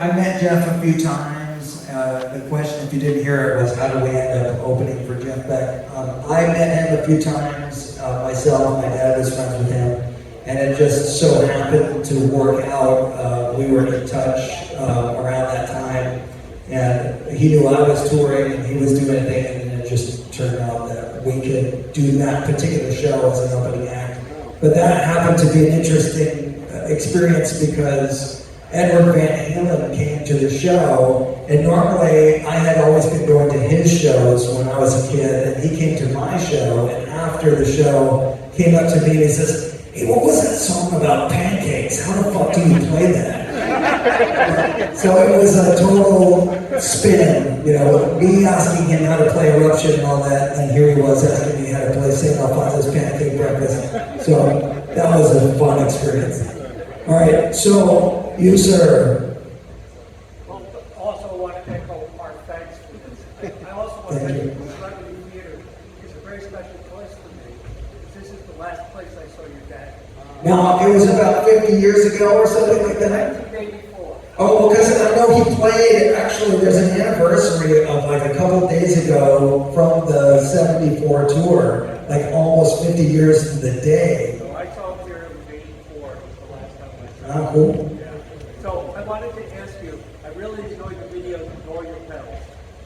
I met Jeff a few times. The question, if you didn't hear it, was how do we end up opening for Jeff Beck? I met him a few times myself. My dad was friends with him, and it just so happened to work out. We were in touch around that time, and he knew I was touring and he was doing a thing, and it just turned out that we could do that particular show as an opening act. But that happened to be an interesting experience because Edward Van Halen came to the show, and normally I had always been going to his shows when I was a kid, and he came to my show, and after the show, came up to me and he says, "Hey, what was that song about pancakes? How the fuck do you play that?" So it was a total spin, you know, me asking him how to play Eruption and all that, and here he was asking me how to play St. Alphonsus Pancake Breakfast. So that was a fun experience. All right, so you, sir. Well, also want to echo our thanks for this. I also want to thank you for Revenue Theater. It's a very special place for me. This is the last place I saw your dad. Now, it was about 50 years ago or something like that? 1984. Oh, because I know he played, actually, there's an anniversary of like a couple of days ago from the 74 tour, like almost 50 years to the day. So I saw him here in 84 was the last time I saw him. Oh, cool. So I wanted to ask you, I really enjoyed the videos of all your pedals.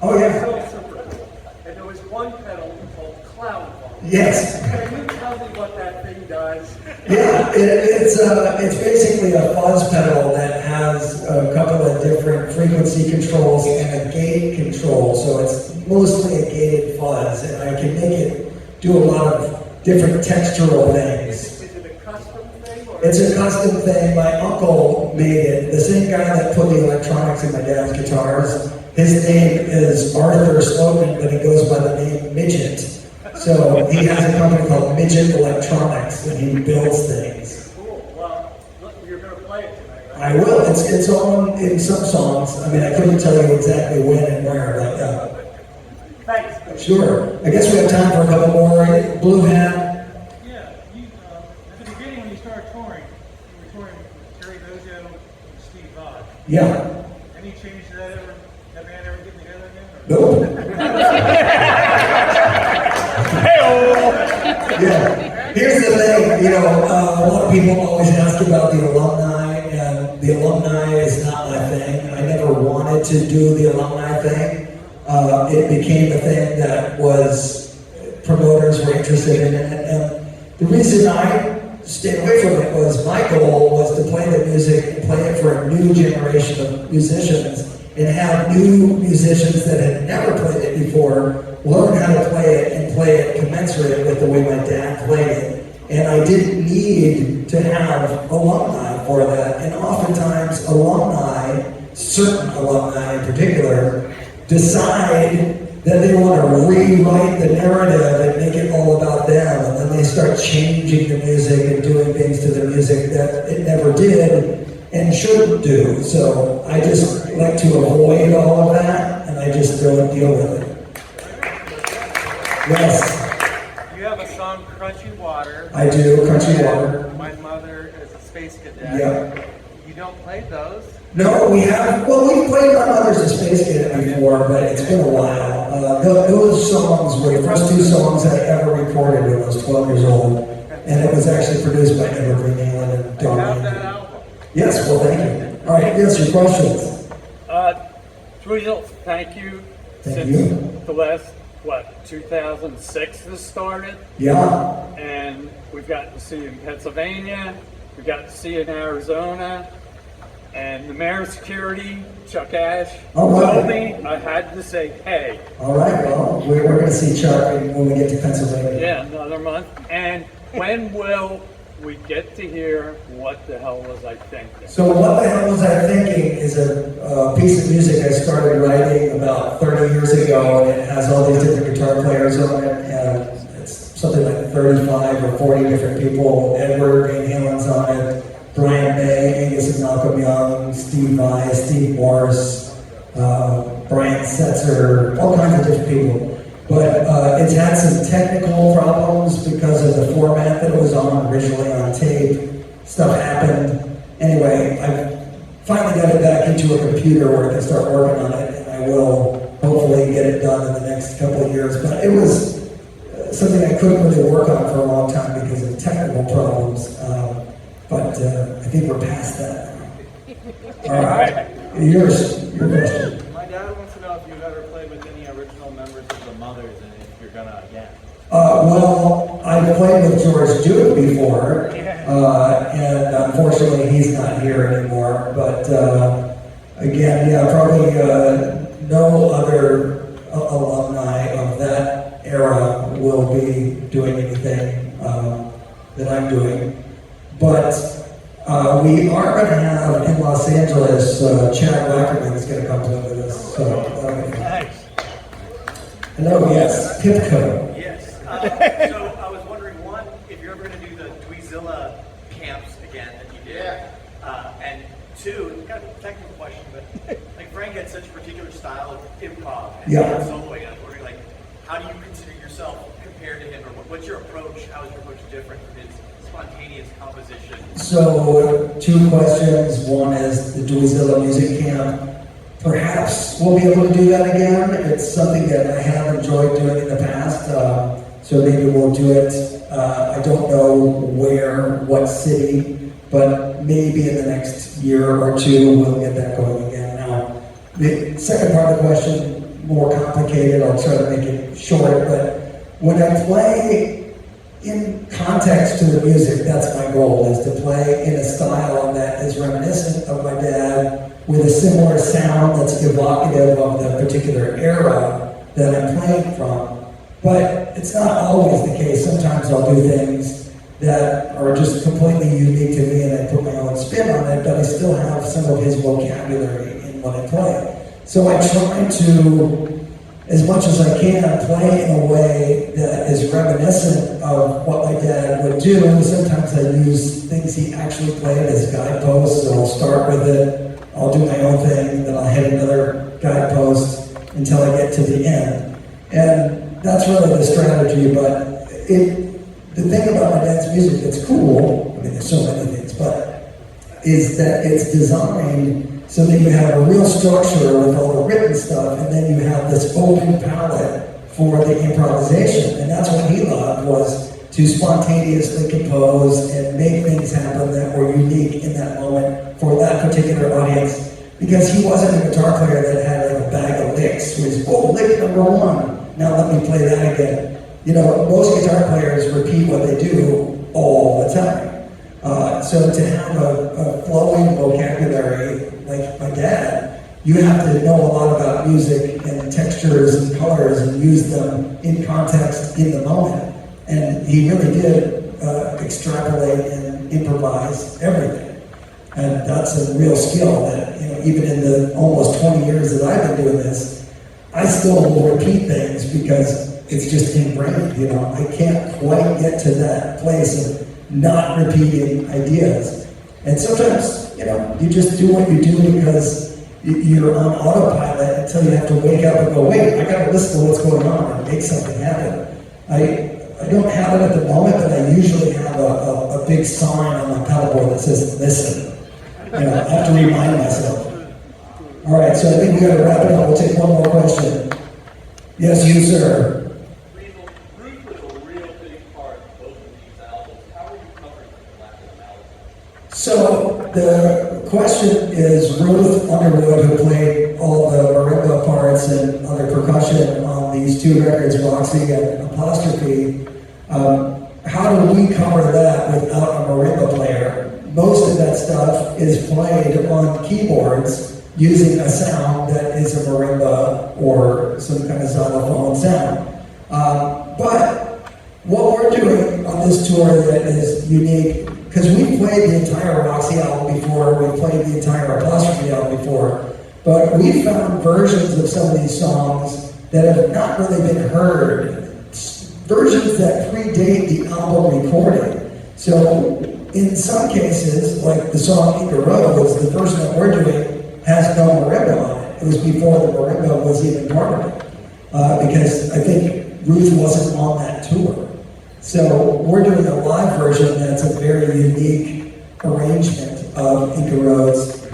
Oh, yeah. So super cool. And there was one pedal called Clown Ball. Yes. Can you tell me what that thing does? Yeah, it's basically a fuzz pedal that has a couple of different frequency controls and a gate control. So it's mostly a gated fuzz, and I can make it do a lot of different textural things. Is it a custom thing? Or It's a custom thing. My uncle made it. The same guy that put the electronics in my dad's guitars. His name is Arthur Slogan, but he goes by the name Midget. So he has a company called Midget Electronics, and he builds things. Cool. Well, look, you're going to play it tonight, right? I will. It's on in some songs. I mean, I couldn't tell you exactly when and where, but Thanks. sure. I guess we have time for a couple more. Blue Hat. Yeah, at the beginning when you started touring, you were touring with Terry Dweezil and Steve Vai. Yeah. Any change to that band ever getting together again? Nope. Yeah. Here's the thing, you know, a lot of people always ask about the alumni, and the alumni is not my thing. I never wanted to do the alumni thing. It became a thing that was, promoters were interested in it, and the reason I stayed away from it was my goal was to play the music and play it for a new generation of musicians, and have new musicians that had never played it before learn how to play it and play it commensurate with the way my dad played it. And I didn't need to have alumni for that. And oftentimes alumni, certain alumni in particular, decide that they want to rewrite the narrative and make it all about them. And then they start changing the music and doing things to the music that it never did and shouldn't do. So I just like to avoid all of that, and I just don't deal with it. Yes, You have a song, Crunchy Water. I do, Crunchy Water. My Mother is a Space Cadet. Yeah. You don't play those? No, we have, well, we played My Mother's a Space Cadet before, but it's been a while. Those songs were the first two songs I ever recorded when I was 12 years old, and it was actually produced by Edward Van Halen and I Don have that Henley. album. Yes, well, thank you. All right, yes, your questions. Dweezil, thank you. Thank Since you. the last, 2006 this started, Yeah, and we've gotten to see you in Pennsylvania, we got to see you in Arizona, and the mayor of security, Chuck Ash, All right. told me I had to say hey. all right, well, we're going to see Chuck when we get to Pennsylvania. Yeah, another month. And when will we get to hear What the Hell Was I Thinking? So What the Hell Was I Thinking is a piece of music I started writing about 30 years ago, and it has all these different guitar players on it, and it's something like 35 or 40 different people. Edward Van Halen's on it, Brian May, Angus and Malcolm Young, Steve Vai, Steve Morse, Brian Setzer, all kinds of different people. But it's had some technical problems because of the format that it was on originally on tape. Stuff happened. Anyway, I've finally got it back into a computer where I can start working on it, and I will hopefully get it done in the next couple of years. But it was something I couldn't really work on for a long time because of technical problems. But I think we're past that now. All right, your question. My dad wants to know if you've ever played with any original members of the Mothers and if you're gonna again. Well, I've played with George Duke before, and unfortunately he's not here anymore. But again, yeah, probably no other alumni of that era will be doing anything that I'm doing. But we are going to have in Los Angeles, Chad Wackerman is going to come play with us. So, Nice. hello, yes, Pipco. Yes. So I was wondering, one, if you're ever going to do the Dweezil camps again that you did. And two, kind of a technical question, but like Frank had such a particular style of improv and soloing. I was wondering, like, how do you consider yourself compared to him, or what's your approach? How is your approach different from his spontaneous composition? So, two questions. One is the Dweezil Music Camp. Perhaps we'll be able to do that again. It's something that I have enjoyed doing in the past, so maybe we'll do it. I don't know where, what city, but maybe in the next year or two we'll get that going again. Now, the second part of the question, more complicated. I'll try to make it short, but when I play in context to the music, that's my goal, is to play in a style that is reminiscent of my dad, with a similar sound that's evocative of the particular era that I'm playing from. But it's not always the case. Sometimes I'll do things that are just completely unique to me and I put my own spin on it, but I still have some of his vocabulary in what I play. So I try to, as much as I can, play in a way that is reminiscent of what my dad would do. Sometimes I use things he actually played as guideposts, so I'll start with it, I'll do my own thing, then I'll hit another guidepost until I get to the end. And that's really the strategy, but the thing about my dad's music that's cool, I mean there's so many things, but is that it's designed so that you have a real structure with all the written stuff, and then you have this open palette for the improvisation. And that's what he loved, was to spontaneously compose and make things happen that were unique in that moment for that particular audience. Because he wasn't a guitar player that had like a bag of licks, where he's, oh, lick number one, now let me play that again. You know, most guitar players repeat what they do all the time. So to have a flowing vocabulary like my dad, you have to know a lot about music and textures and colors and use them in context in the moment. And he really did extrapolate and improvise everything. And that's a real skill that, you know, even in the almost 20 years that I've been doing this, I still will repeat things because it's just ingrained, you know. I can't quite get to that place of not repeating ideas. And sometimes, you know, you just do what you do because you're on autopilot until you have to wake up and go, wait, I gotta listen to what's going on and make something happen. I don't have it at the moment, but I usually have a big sign on my pedalboard that says, listen. You know, I have to remind myself. All right, so I think we gotta wrap it up. We'll take one more question. Yes, you, sir. Ruth was a real big part of both of these albums. How are you covering the lack of melody? So the question is, Ruth Underwood, who played all the marimba parts and other percussion on these two records, Roxy and Apostrophe, how do we cover that without a marimba player? Most of that stuff is played on keyboards using a sound that is a marimba or some kind of xylophone sound. But what we're doing on this tour that is unique, because we played the entire Roxy album before, we played the entire Apostrophe album before, but we found versions of some of these songs that have not really been heard, versions that predate the album recording. So in some cases, like the song Inca Rose, the version that we're doing has no marimba on it. It was before the marimba was even part of it, because I think Ruth wasn't on that tour. So we're doing a live version that's a very unique arrangement of Inca Rose.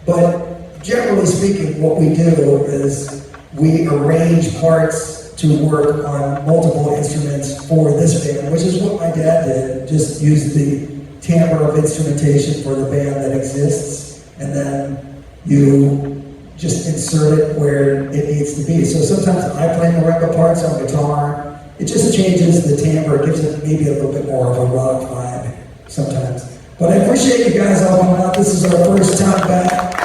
But generally speaking, what we do is we arrange parts to work on multiple instruments for this band, which is what my dad did. Just use the timbre of instrumentation for the band that exists, and then you just insert it where it needs to be. So sometimes I play marimba parts on guitar. It just changes the timbre, gives it maybe a little bit more of a rock vibe sometimes. But I appreciate you guys all coming out. This is our first time back.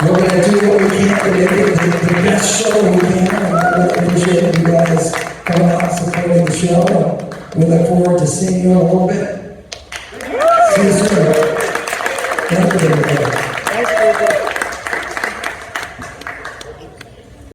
We're going to do what we can to make it the best show we can. And I really appreciate you guys coming out and supporting the show. And we look forward to seeing you in a little bit. See you soon. Thank you, everybody. Thanks,